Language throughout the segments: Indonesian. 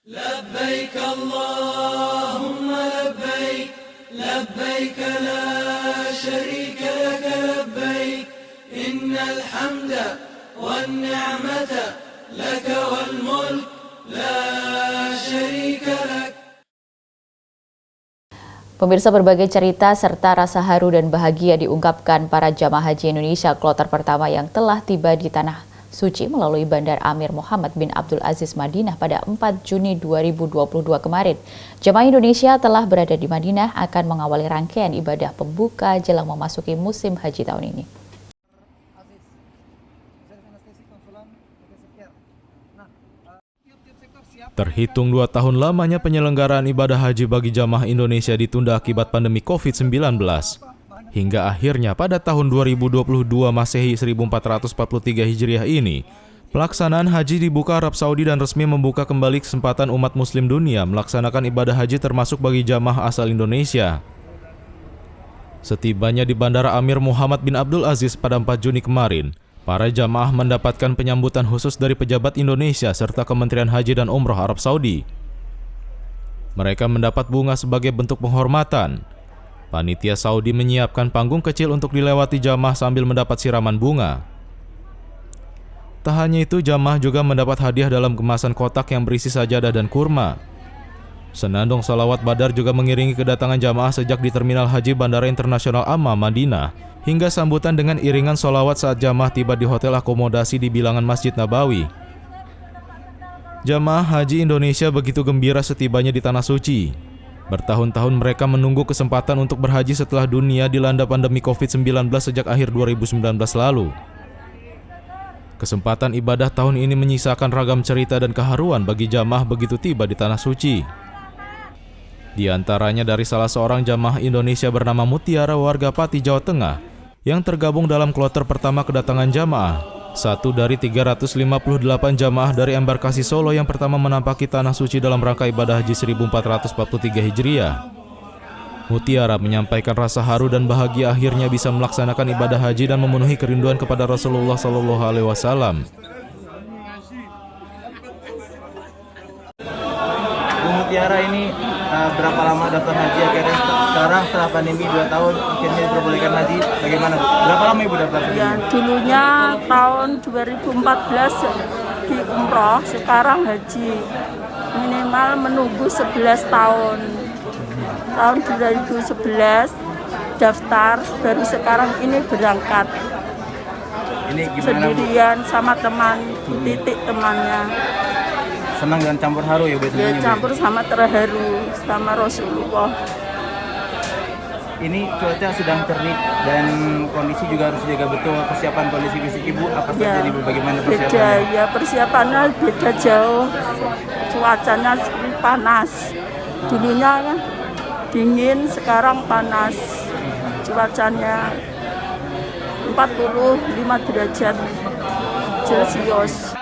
لبيك اللهم لبيك لبيك لا شريك لك لبيك إن الحمد والنعمة لك والملك لا شريك لك. Pemirsa, berbagai cerita serta rasa haru dan bahagia diungkapkan para jamaah haji Indonesia kloter pertama yang telah tiba di Tanah Suci melalui Bandar Amir Muhammad bin Abdul Aziz Madinah pada 4 Juni 2022 kemarin. Jamaah Indonesia telah berada di Madinah akan mengawali rangkaian ibadah pembuka jelang memasuki musim haji tahun ini. Terhitung 2 tahun lamanya penyelenggaraan ibadah haji bagi jamaah Indonesia ditunda akibat pandemi COVID-19. Hingga akhirnya pada tahun 2022 Masehi 1443 Hijriah ini, pelaksanaan haji dibuka Arab Saudi dan resmi membuka kembali kesempatan umat muslim dunia melaksanakan ibadah haji termasuk bagi jamaah asal Indonesia. Setibanya di Bandara Amir Muhammad bin Abdul Aziz pada 4 Juni kemarin, para jamaah mendapatkan penyambutan khusus dari pejabat Indonesia serta Kementerian Haji dan Umroh Arab Saudi. Mereka mendapat bunga sebagai bentuk penghormatan. Panitia Saudi menyiapkan panggung kecil untuk dilewati jamaah sambil mendapat siraman bunga. Tak hanya itu, jamaah juga mendapat hadiah dalam kemasan kotak yang berisi sajadah dan kurma. Senandung salawat badar juga mengiringi kedatangan jamaah sejak di Terminal Haji Bandara Internasional Amma, Madinah, hingga sambutan dengan iringan sholawat saat jamaah tiba di hotel akomodasi di bilangan Masjid Nabawi. Jamaah haji Indonesia begitu gembira setibanya di Tanah Suci. Bertahun-tahun mereka menunggu kesempatan untuk berhaji setelah dunia dilanda pandemi COVID-19 sejak akhir 2019 lalu. Kesempatan ibadah tahun ini menyisakan ragam cerita dan keharuan bagi jamaah begitu tiba di Tanah Suci. Di antaranya dari salah seorang jamaah Indonesia bernama Mutiara, warga Pati, Jawa Tengah, yang tergabung dalam kloter pertama kedatangan jamaah, satu dari 358 jamaah dari embarkasi Solo yang pertama menampaki Tanah Suci dalam rangka ibadah haji 1443 Hijriah. Mutiara menyampaikan rasa haru dan bahagia akhirnya bisa melaksanakan ibadah haji dan memenuhi kerinduan kepada Rasulullah SAW. Bu Mutiara ini berapa lama daftar haji akhirnya sekarang setelah pandemi 2 tahun akhirnya diperbolehkan haji, bagaimana Bu? Berapa lama Ibu daftar haji? Ya, dulunya tahun 2014 di umroh, sekarang haji. Minimal menunggu 11 tahun. Tahun 2011 daftar, baru sekarang ini berangkat. Ini gimana Bu? Sendirian sama teman, titik temannya. Senang dengan campur haru ya Bu? Ya, campur sama terharu sama Rasulullah. Ini cuaca sedang terik dan kondisi juga harus dijaga betul. Persiapan kondisi fisik Ibu apa saja Ya, nih Bu? Bagaimana beda persiapannya? ya, persiapannya beda jauh. Cuacanya panas. Dulunya kan dingin, sekarang panas. Cuacanya 45 derajat Celcius.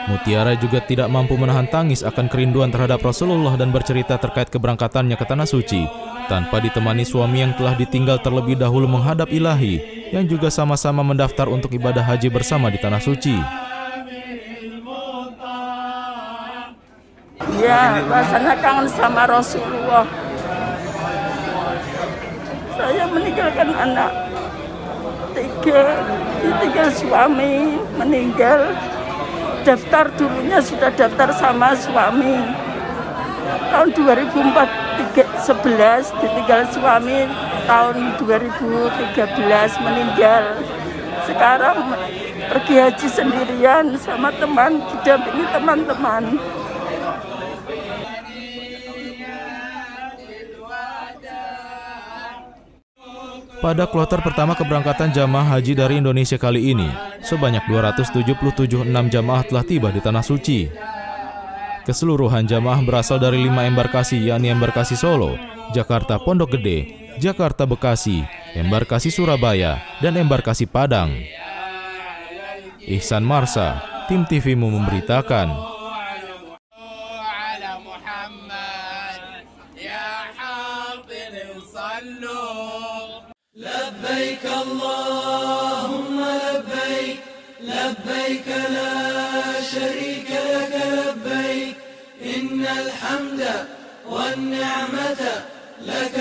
Mutiara juga tidak mampu menahan tangis akan kerinduan terhadap Rasulullah dan bercerita terkait keberangkatannya ke Tanah Suci, tanpa ditemani suami yang telah ditinggal terlebih dahulu menghadap Ilahi, yang juga sama-sama mendaftar untuk ibadah haji bersama di Tanah Suci. Ya, rasanya kangen sama Rasulullah. Saya meninggalkan anak 3, ditinggal suami, meninggal. Daftar dulunya sudah daftar sama suami. Tahun 2011 ditinggal suami, tahun 2013 meninggal. Sekarang pergi haji sendirian sama teman, didampingi teman-teman. Pada kloter pertama keberangkatan jamaah haji dari Indonesia kali ini, sebanyak 277 jamaah telah tiba di Tanah Suci. Keseluruhan jamaah berasal dari 5 embarkasi, yakni embarkasi Solo, Jakarta Pondok Gede, Jakarta Bekasi, embarkasi Surabaya, dan embarkasi Padang. Ihsan Marsa, Tim TVmu memberitakan. لبيك اللهم لبيك لبيك لا شريك لك لبيك إن الحمد والنعمة لك